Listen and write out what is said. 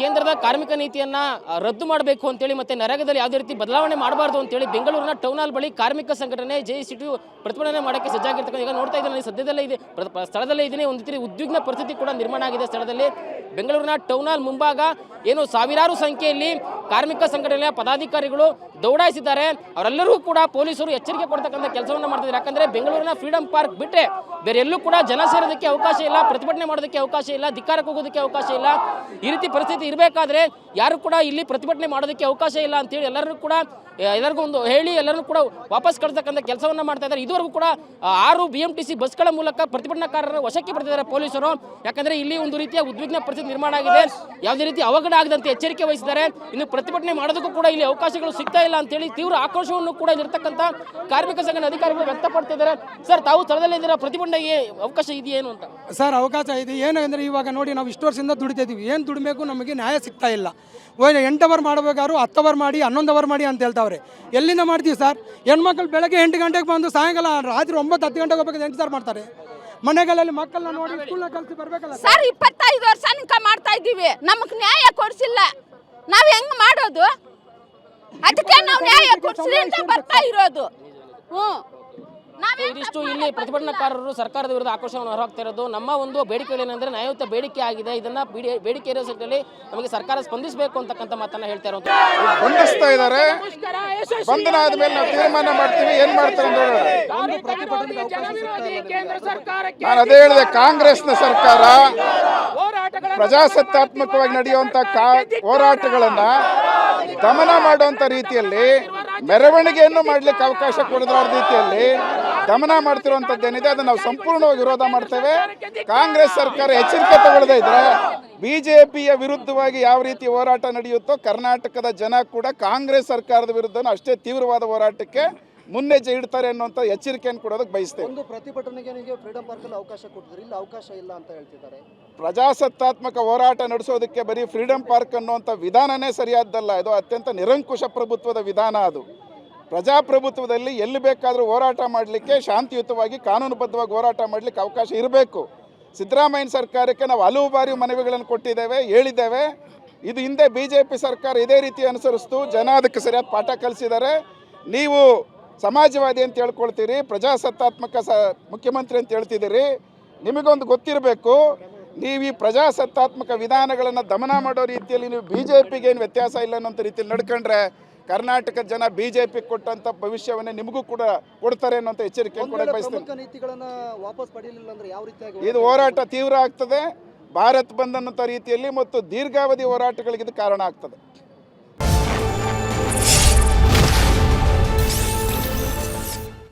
ಕೇಂದ್ರದ ಕಾರ್ಮಿಕ ನೀತಿಯನ್ನ ರದ್ದು ಮಾಡಬೇಕು ಅಂತೇಳಿ ಮತ್ತೆ ನರೇಗಾದಲ್ಲಿ ಯಾವುದೇ ರೀತಿ ಬದಲಾವಣೆ ಮಾಡಬಾರ್ದು ಅಂತೇಳಿ ಬೆಂಗಳೂರಿನ ಟೌನ್ ಹಾಲ್ ಬಳಿ ಕಾರ್ಮಿಕ ಸಂಘಟನೆ ಜೆಸಿಟಿ ಪ್ರತಿಭಟನೆ ಮಾಡೋಕ್ಕೆ ಸಜ್ಜಾಗಿರ್ತಕ್ಕಂಥ ಈಗ ನೋಡ್ತಾ ಇದ್ದೀನಿ ಸದ್ಯದಲ್ಲೇ ಇದೆ ಸ್ಥಳದಲ್ಲೇ ಇದ್ದೀನಿ. ಒಂದು ರೀತಿ ಉದ್ವಿಗ್ನ ಪರಿಸ್ಥಿತಿ ಕೂಡ ನಿರ್ಮಾಣ ಆಗಿದೆ ಸ್ಥಳದಲ್ಲಿ. ಬೆಂಗಳೂರಿನ ಟೌನ್ ಹಾಲ್ ಮುಂಭಾಗ ಏನು ಸಾವಿರಾರು ಸಂಖ್ಯೆಯಲ್ಲಿ ಕಾರ್ಮಿಕ ಸಂಘಟನೆಯ ಪದಾಧಿಕಾರಿಗಳು ದೌಡಾಯಿಸಿದ್ದಾರೆ. ಅವರೆಲ್ಲರೂ ಕೂಡ ಪೊಲೀಸರು ಎಚ್ಚರಿಕೆ ಕೊಡ್ತಕ್ಕಂಥ ಕೆಲಸವನ್ನು ಮಾಡ್ತಿದ್ದಾರೆ. ಯಾಕಂದ್ರೆ ಬೆಂಗಳೂರಿನ ಫ್ರೀಡಂ ಪಾರ್ಕ್ ಬಿಟ್ಟರೆ ಬೇರೆ ಎಲ್ಲೂ ಕೂಡ ಜನ ಸೇರೋದಕ್ಕೆ ಅವಕಾಶ ಇಲ್ಲ, ಪ್ರತಿಭಟನೆ ಮಾಡೋದಕ್ಕೆ ಅವಕಾಶ ಇಲ್ಲ, ಧಿಕ್ಕಾರಕ್ಕೆ ಹೋಗೋದಕ್ಕೆ ಅವಕಾಶ ಇಲ್ಲ. ಈ ರೀತಿ ಪರಿಸ್ಥಿತಿ ಇರಬೇಕಾದ್ರೆ ಯಾರು ಕೂಡ ಇಲ್ಲಿ ಪ್ರತಿಭಟನೆ ಮಾಡೋದಕ್ಕೆ ಅವಕಾಶ ಇಲ್ಲ ಅಂತೇಳಿ ಎಲ್ಲರಿಗೂ ಒಂದು ಹೇಳಿ ಎಲ್ಲರೂ ಕೂಡ ವಾಪಸ್ ಕಳಿಸ್ತಕ್ಕಂಥ ಕೆಲಸವನ್ನು ಮಾಡ್ತಾ ಇದ್ದಾರೆ. ಇದುವರೆಗೂ ಕೂಡ 6 BMTC ಬಸ್ಗಳ ಮೂಲಕ ಪ್ರತಿಭಟನಾಕಾರರ ವಶಕ್ಕೆ ಪಡೆದಿದ್ದಾರೆ ಪೊಲೀಸರು. ಯಾಕಂದ್ರೆ ಇಲ್ಲಿ ಒಂದು ರೀತಿಯ ಉದ್ವಿಗ್ನ ಪರಿಸ್ಥಿತಿ ನಿರ್ಮಾಣ ಆಗಿದೆ. ಯಾವುದೇ ರೀತಿ ಅವಘಡ ಆಗದಂತೆ ಎಚ್ಚರಿಕೆ ವಹಿಸಿದ್ದಾರೆ. ಇನ್ನು ಪ್ರತಿಭಟನೆ ಮಾಡೋದಕ್ಕೂ ಕೂಡ ಇಲ್ಲಿ ಅವಕಾಶಗಳು ಸಿಗ್ತಾ ಇಲ್ಲ ಅಂತೇಳಿ ತೀವ್ರ ಆಕ್ರೋಶವನ್ನು ಕೂಡ ಇಲ್ಲಿರ್ತಕ್ಕಂಥ ಕಾರ್ಮಿಕ ಸಂಘದ ಅಧಿಕಾರಿಗಳು ವ್ಯಕ್ತಪಡ್ತಿದ್ದಾರೆ. ಸರ್, ತಾವು ಸ್ಥಳದಲ್ಲಿ ಇದ್ದೀರಾ, ಪ್ರತಿಭಟನೆಗೆ ಅವಕಾಶ ಇದೆಯೇನು ಅಂತ? ಸರ್, ಅವಕಾಶ ಇದೆ. ಏನು ಅಂದರೆ ಇವಾಗ ನೋಡಿ, ನಾವು ಇಷ್ಟು ವರ್ಷದಿಂದ ದುಡಿತಾ ಇದ್ದೀವಿ, ಏನು ದುಡಿಬೇಕು ನಮಗೆ ನ್ಯಾಯ ಸಿಗ್ತಾ ಇಲ್ಲ. 8 ಅವರ್ ಮಾಡಬೇಕಾದ್ರು 10 ಅವರ್ ಮಾಡಿ 11 ಅವರ್ ಮಾಡಿ ಅಂತ ಹೇಳ್ತಾವ್ರೆ. ಎಲ್ಲಿಂದ ಮಾಡ್ತೀವಿ ಸರ್? ಹೆಣ್ಮಕ್ಳು ಬೆಳಗ್ಗೆ 8 ಗಂಟೆಗೆ ಬಂದು ಸಾಯಂಕಾಲ ರಾತ್ರಿ 9-10 ಗಂಟೆಗೆ ಹೋಗ್ಬೇಕು, 8 ಸರ್ ಮಾಡ್ತಾರೆ. ಮನೆಗಳಲ್ಲಿ ಮಕ್ಕಳನ್ನ ನೋಡಿ ಸ್ಕೂಲ್ನ ಕಲಿಸಿ ಬರಬೇಕಲ್ಲ ಸರ್. 25 ವರ್ಷ ಮಾಡ್ತಾ ಇದ್ದೀವಿ, ನಮಗೆ ನ್ಯಾಯ ಕೊಡಿಸಿಲ್ಲ. ನಾವು ಹೆಂಗ್ ಮಾಡೋದು? ಅದಕ್ಕೆ ನಾವು ನ್ಯಾಯ ಕೊಡಿಸಿಲ್ಲ ಅಂತ ಬರ್ತಾ ಇರೋದು. ಇದಿಷ್ಟು ಇಲ್ಲಿ ಪ್ರತಿಭಟನಾಕಾರರು ಸರ್ಕಾರದ ವಿರುದ್ಧ ಆಕ್ರೋಶವನ್ನು ಹೊರಹಾಕ್ತಾ ಇರೋದು. ನಮ್ಮ ಒಂದು ಬೇಡಿಕೆಗಳೇನೆಂದರೆ ನ್ಯಾಯಯುತ ಬೇಡಿಕೆ ಆಗಿದೆ, ಇದನ್ನ ಬೇಡಿಕೆ ಇರೋ ಸಂದರ್ಭದಲ್ಲಿ ನಮಗೆ ಸರ್ಕಾರ ಸ್ಪಂದಿಸಬೇಕು ಅಂತಕ್ಕಂಥ ಮಾತನ್ನ ಹೇಳ್ತಾ ಇರೋದು. ಬಂಧಿಸ್ತಾ ಇದ್ದಾರೆ. ಬಂಧನ ಆದ್ಮೇಲೆ ನಾವು ತೀರ್ಮಾನ ಮಾಡ್ತೀವಿ, ಏನ್ ಮಾಡ್ತಾರೆ ನಾನು ಅದೇ ಹೇಳಿದೆ. ಕಾಂಗ್ರೆಸ್ನ ಸರ್ಕಾರ ಪ್ರಜಾಸತ್ತಾತ್ಮಕವಾಗಿ ನಡೆಯುವಂತ ಹೋರಾಟಗಳನ್ನ ದಮನ ಮಾಡುವಂತ ರೀತಿಯಲ್ಲಿ, ಮೆರವಣಿಗೆಯನ್ನು ಮಾಡ್ಲಿಕ್ಕೆ ಅವಕಾಶ ಕೊಡದ ರೀತಿಯಲ್ಲಿ ದಮನ ಮಾಡ್ತಿರುವಂತದ್ದೇನಿದೆ ಅದನ್ನ ನಾವು ಸಂಪೂರ್ಣವಾಗಿ ವಿರೋಧ ಮಾಡ್ತೇವೆ. ಕಾಂಗ್ರೆಸ್ ಸರ್ಕಾರ ಎಚ್ಚರಿಕೆ ತಗೊಳ್ಳದೇ ಇದ್ರೆ ಬಿಜೆಪಿಯ ವಿರುದ್ಧವಾಗಿ ಯಾವ ರೀತಿ ಹೋರಾಟ ನಡೆಯುತ್ತೋ ಕರ್ನಾಟಕದ ಜನ ಕೂಡ ಕಾಂಗ್ರೆಸ್ ಸರ್ಕಾರದ ವಿರುದ್ಧ ಅಷ್ಟೇ ತೀವ್ರವಾದ ಹೋರಾಟಕ್ಕೆ ಮುನ್ನೆಜ್ಜೆ ಇಡ್ತಾರೆ ಅನ್ನುವಂಥ ಎಚ್ಚರಿಕೆಯನ್ನು ಕೊಡೋದಕ್ಕೆ ಬಯಸ್ತೇವೆ. ಒಂದು ಪ್ರತಿಭಟನೆಗೆ ಫ್ರೀಡಂ ಪಾರ್ಕ್ ಅಲ್ಲಿ ಅವಕಾಶ ಕೊಟ್ಟಿದ್ರು, ಇಲ್ಲಿ ಅವಕಾಶ ಇಲ್ಲ ಅಂತ ಹೇಳ್ತಿದ್ದಾರೆ. ಪ್ರಜಾಸತ್ತಾತ್ಮಕ ಹೋರಾಟ ನಡೆಸೋದಕ್ಕೆ ಬರೀ ಫ್ರೀಡಂ ಪಾರ್ಕ್ ಅನ್ನುವಂಥ ವಿಧಾನನೇ ಸರಿಯಾದ್ದಲ್ಲ. ಇದು ಅತ್ಯಂತ ನಿರಂಕುಶ ಪ್ರಭುತ್ವದ ವಿಧಾನ. ಅದು ಪ್ರಜಾಪ್ರಭುತ್ವದಲ್ಲಿ ಎಲ್ಲಿ ಬೇಕಾದರೂ ಹೋರಾಟ ಮಾಡಲಿಕ್ಕೆ, ಶಾಂತಿಯುತವಾಗಿ ಕಾನೂನುಬದ್ಧವಾಗಿ ಹೋರಾಟ ಮಾಡಲಿಕ್ಕೆ ಅವಕಾಶ ಇರಬೇಕು. ಸಿದ್ದರಾಮಯ್ಯ ಸರ್ಕಾರಕ್ಕೆ ನಾವು ಹಲವು ಬಾರಿ ಮನವಿಗಳನ್ನು ಕೊಟ್ಟಿದ್ದೇವೆ, ಹೇಳಿದ್ದೇವೆ. ಇದು ಹಿಂದೆ ಬಿಜೆಪಿ ಸರ್ಕಾರ ಇದೇ ರೀತಿ ಅನುಸರಿಸ್ತು, ಜನ ಅದಕ್ಕೆ ಸರಿಯಾದ ಪಾಠ ಕಲಿಸಿದ್ದಾರೆ. ನೀವು ಸಮಾಜವಾದಿ ಅಂತ ಹೇಳ್ಕೊಳ್ತೀರಿ, ಪ್ರಜಾಸತ್ತಾತ್ಮಕ ಮುಖ್ಯಮಂತ್ರಿ ಅಂತ ಹೇಳ್ತಿದ್ದೀರಿ. ನಿಮಗೊಂದು ಗೊತ್ತಿರಬೇಕು, ನೀವು ಈ ಪ್ರಜಾಸತ್ತಾತ್ಮಕ ವಿಧಾನಗಳನ್ನು ದಮನ ಮಾಡೋ ರೀತಿಯಲ್ಲಿ ನೀವು ಬಿಜೆಪಿಗೆ ಏನು ವ್ಯತ್ಯಾಸ ಇಲ್ಲ ಅನ್ನೋಂಥ ರೀತಿಯಲ್ಲಿ ನಡ್ಕೊಂಡ್ರೆ ಕರ್ನಾಟಕದ ಜನ ಬಿಜೆಪಿ ಕೊಟ್ಟಂತ ಭವಿಷ್ಯವನ್ನೇ ನಿಮಗೂ ಕೂಡ ಕೊಡ್ತಾರೆ ಅನ್ನೋಂಥ ಎಚ್ಚರಿಕೆ ಕೊಡಕ್ಕೆ ಬಯಸ್ತೇನೆ. ಇದು ಹೋರಾಟ ತೀವ್ರ ಆಗ್ತದೆ. ಭಾರತ್ ಬಂದ್ ಅನ್ನೋ ರೀತಿಯಲ್ಲಿ ಮತ್ತು ದೀರ್ಘಾವಧಿ ಹೋರಾಟಗಳಿಗೆ ಇದು ಕಾರಣ ಆಗ್ತದೆ.